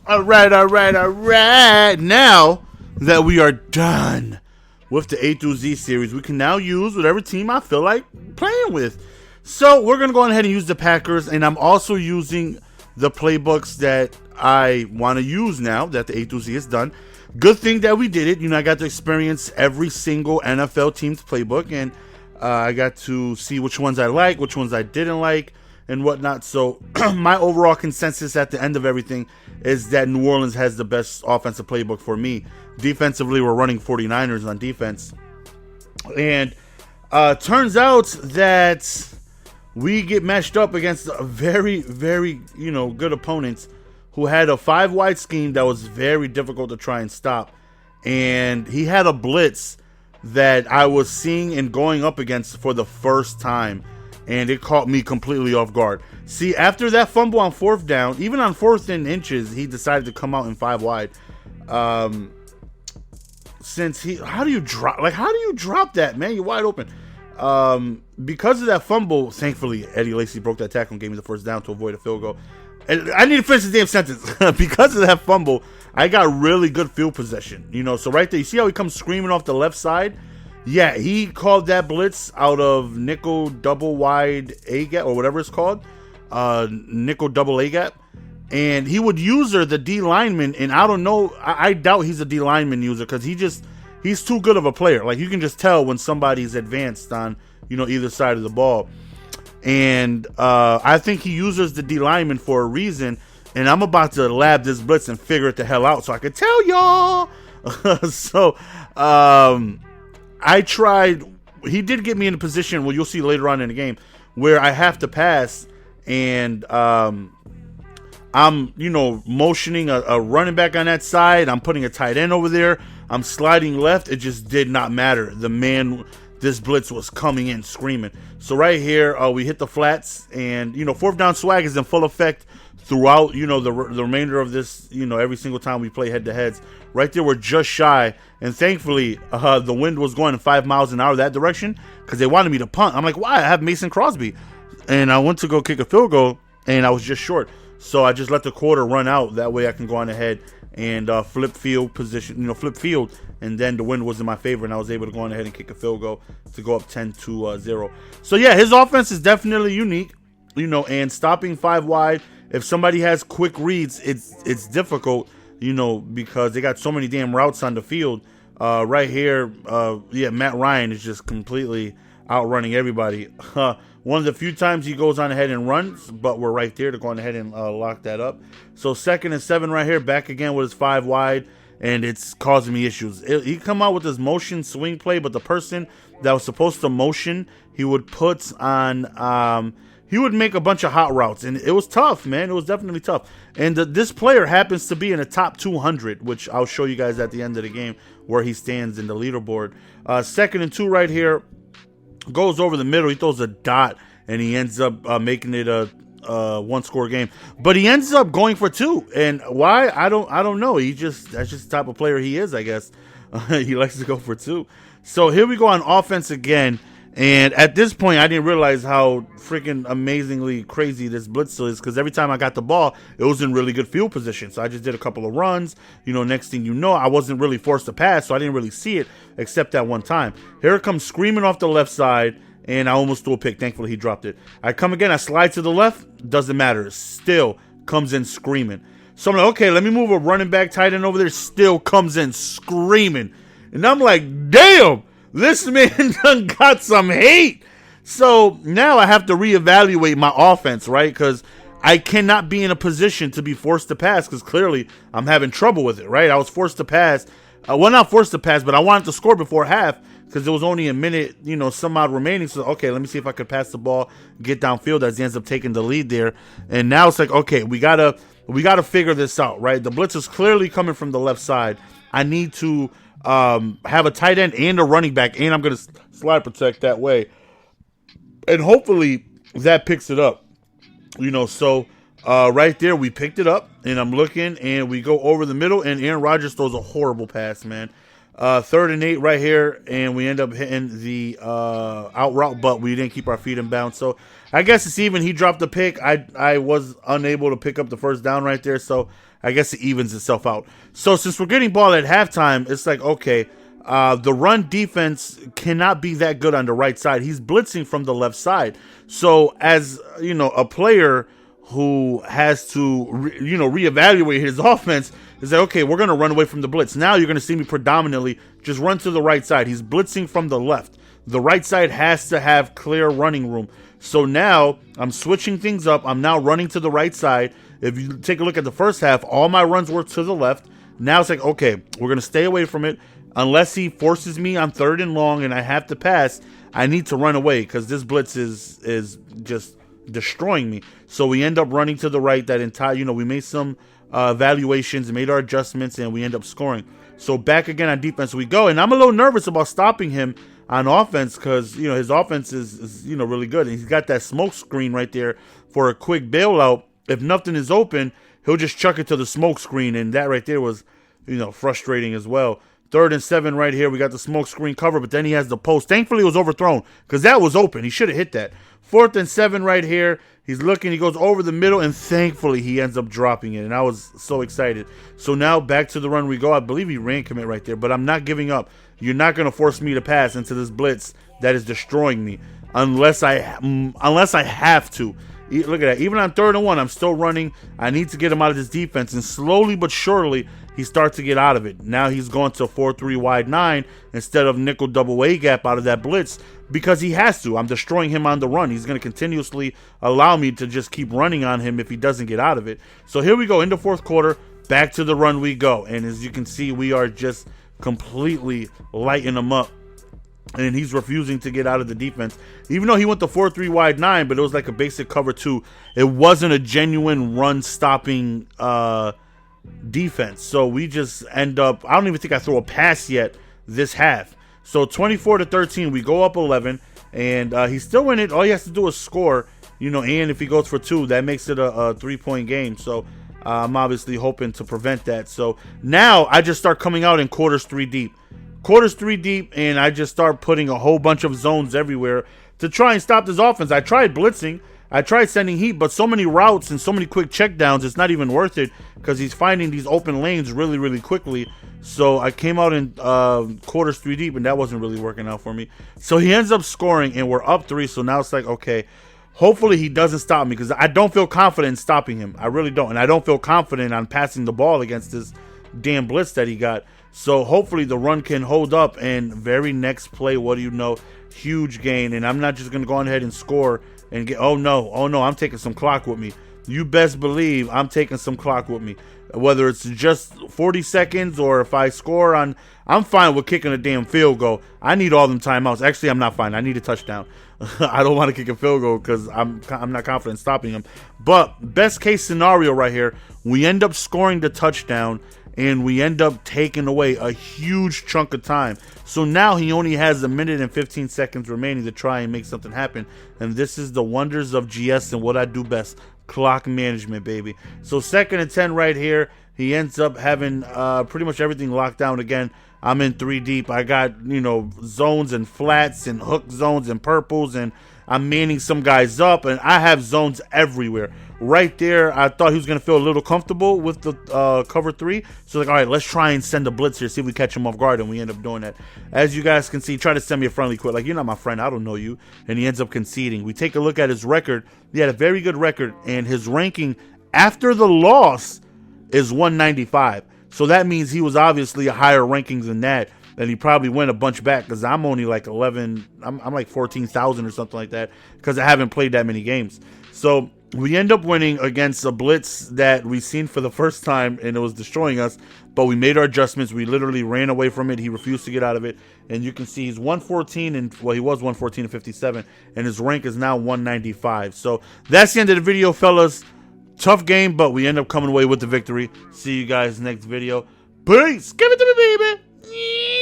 All right, all right, all right. Now that we are done with the A through Z series, we can now use whatever team I feel like playing with. So we're going to go ahead and use the Packers, and I'm also using the playbooks that I want to use now that the A through Z is done. Good thing that we did it. You know, I got to experience every single NFL team's playbook, and I got to see which ones I like, which ones I didn't like, and whatnot. So my overall consensus at the end of everything is that New Orleans has the best offensive playbook for me. Defensively, we're running 49ers on defense. And turns out that we get matched up against a very, very, good opponents who had a 5-wide scheme that was very difficult to try and stop. And he had a blitz that I was seeing and going up against for the first time, and it caught me completely off guard. See, after that fumble on 4th down, even on 4th and inches, he decided to come out in 5-wide. How do you drop that, man? You're wide open. Because of that fumble, thankfully, Eddie Lacy broke that tackle and gave me the first down to avoid a field goal. And I need to finish the damn sentence. Because of that fumble, I got really good field possession. So right there, you see how he comes screaming off the left side? Yeah, he called that blitz out of nickel double wide A gap, or whatever it's called. Nickel double A gap. And he would use the D lineman, and I don't know, I doubt he's a D lineman user, because he's too good of a player. Like, you can just tell when somebody's advanced on, either side of the ball. And I think he uses the D lineman for a reason, and I'm about to lab this blitz and figure it the hell out so I could tell y'all. So I tried. He did get me in a position, well, you'll see later on in the game, where I have to pass, and I'm motioning a running back on that side. I'm putting a tight end over there. I'm sliding left. It just did not matter. This blitz was coming in screaming. So right here, we hit the flats, and 4th down swag is in full effect throughout, the remainder of this, every single time we play head-to-heads. Right there, we're just shy, and thankfully, the wind was going 5 miles an hour that direction, because they wanted me to punt. I'm like, why? I have Mason Crosby. And I went to go kick a field goal, and I was just short. So I just let the quarter run out. That way I can go on ahead and flip field, and then the wind was in my favor, and I was able to go on ahead and kick a field goal to go up 10-0. So yeah, his offense is definitely unique, and stopping 5 wide. If somebody has quick reads, it's difficult, because they got so many damn routes on the field. Right here, Matt Ryan is just completely outrunning everybody. One of the few times he goes on ahead and runs, but we're right there to go on ahead and lock that up. So 2nd and 7 right here, back again with his 5 wide, and it's causing me issues. He come out with his motion swing play, but the person that was supposed to motion, he would put on, he would make a bunch of hot routes, and it was tough, man. It was definitely tough. And this player happens to be in the top 200, which I'll show you guys at the end of the game where he stands in the leaderboard. 2nd and 2 right here. Goes over the middle. He throws a dot, and he ends up making it a 1-score game. But he ends up going for 2, and why? I don't know. That's just the type of player he is, I guess. He likes to go for 2. So here we go on offense again. And at this point, I didn't realize how freaking amazingly crazy this blitz is, because every time I got the ball, it was in really good field position. So I just did a couple of runs. Next thing you know, I wasn't really forced to pass, so I didn't really see it except that one time. Here it comes screaming off the left side, and I almost threw a pick. Thankfully, he dropped it. I come again. I slide to the left. Doesn't matter. Still comes in screaming. So I'm like, okay, let me move a running back tight end over there. Still comes in screaming. And I'm like, damn. This man done got some hate. So now I have to reevaluate my offense, right? Because I cannot be in a position to be forced to pass, because clearly I'm having trouble with it, right? I was forced to pass. Well, not forced to pass, but I wanted to score before half, because there was only a minute, some odd remaining. So, okay, let me see if I could pass the ball, get downfield, as he ends up taking the lead there. And now it's like, okay, we gotta figure this out, right? The blitz is clearly coming from the left side. I need to have a tight end and a running back, and I'm going to slide protect that way. And hopefully that picks it up. So right there, we picked it up, and I'm looking, and we go over the middle, and Aaron Rodgers throws a horrible pass, man. 3rd and 8 right here, and we end up hitting the out route, but we didn't keep our feet in bounds. So I guess it's even. He dropped the pick. I was unable to pick up the first down right there, so I guess it evens itself out. So since we're getting ball at halftime, it's like, okay, the run defense cannot be that good on the right side. He's blitzing from the left side. So as, you know, a player who has to, reevaluate his offense, is that, okay, we're going to run away from the blitz. Now you're going to see me predominantly just run to the right side. He's blitzing from the left. The right side has to have clear running room. So now I'm switching things up. I'm now running to the right side. If you take a look at the first half, all my runs were to the left. Now it's like, okay, we're going to stay away from it. Unless he forces me on 3rd and long and I have to pass, I need to run away because this blitz is just destroying me. So we end up running to the right that entire, we made some evaluations, made our adjustments, and we end up scoring. So back again on defense we go. And I'm a little nervous about stopping him on offense because, his offense is really good. And he's got that smoke screen right there for a quick bailout. If nothing is open, he'll just chuck it to the smoke screen. And that right there was, frustrating as well. 3rd and 7 right here. We got the smoke screen cover, but then he has the post. Thankfully, it was overthrown because that was open. He should have hit that. 4th and 7 right here. He's looking. He goes over the middle, and thankfully, he ends up dropping it. And I was so excited. So now back to the run we go. I believe he ran commit right there, but I'm not giving up. You're not going to force me to pass into this blitz that is destroying me unless I have to. Look at that. Even on 3rd and 1, I'm still running. I need to get him out of this defense. And slowly but surely, he starts to get out of it. Now he's going to 4-3 wide 9 instead of nickel double A gap out of that blitz because he has to. I'm destroying him on the run. He's going to continuously allow me to just keep running on him if he doesn't get out of it. So here we go in the 4th quarter. Back to the run we go. And as you can see, we are just completely lighting him up. And he's refusing to get out of the defense. Even though he went to 4-3 wide 9, but it was like a basic cover 2. It wasn't a genuine run-stopping defense. So we just end up, I don't even think I throw a pass yet this half. So 24-13, we go up 11. And he's still in it. All he has to do is score. And if he goes for 2, that makes it a 3-point game. So I'm obviously hoping to prevent that. So now I just start coming out in quarters 3 deep. Quarters 3 deep, and I just start putting a whole bunch of zones everywhere to try and stop this offense. I tried blitzing. I tried sending heat, but so many routes and so many quick checkdowns, it's not even worth it because he's finding these open lanes really, really quickly. So I came out in quarters 3 deep, and that wasn't really working out for me. So he ends up scoring, and we're up 3. So now it's like, okay, hopefully he doesn't stop me because I don't feel confident in stopping him. I really don't. And I don't feel confident on passing the ball against this damn blitz that he got. So hopefully the run can hold up, and very next play, what do you know, huge gain. And I'm not just going to go on ahead and score and get, oh no, I'm taking some clock with me. You best believe I'm taking some clock with me. Whether it's just 40 seconds or if I score on, I'm fine with kicking a damn field goal. I need all them timeouts. Actually, I'm not fine. I need a touchdown. I don't want to kick a field goal because I'm not confident in stopping him. But best case scenario right here, we end up scoring the touchdown, and we end up taking away a huge chunk of time. So now he only has 1 minute and 15 seconds remaining to try and make something happen. And this is the wonders of GS and what I do best, clock management, baby. So 2nd and 10 right here. He ends up having pretty much everything locked down again. I'm in 3 deep. I got, zones and flats and hook zones and purples, and I'm manning some guys up, and I have zones everywhere. Right there, I thought he was going to feel a little comfortable with the cover 3. So like, all right, let's try and send a blitz here, see if we catch him off guard, and we end up doing that. As you guys can see, try to send me a friendly quit. Like, you're not my friend, I don't know you. And he ends up conceding. We take a look at his record. He had a very good record, and his ranking after the loss is 195. So that means he was obviously a higher ranking than that. And he probably went a bunch back because I'm only like 11. I'm like 14,000 or something like that because I haven't played that many games. So we end up winning against a blitz that we seen for the first time, and it was destroying us. But we made our adjustments. We literally ran away from it. He refused to get out of it. And you can see he's 114, and well, he was 114 and 57, and his rank is now 195. So that's the end of the video, fellas. Tough game, but we end up coming away with the victory. See you guys next video. Peace. Give it to me, baby.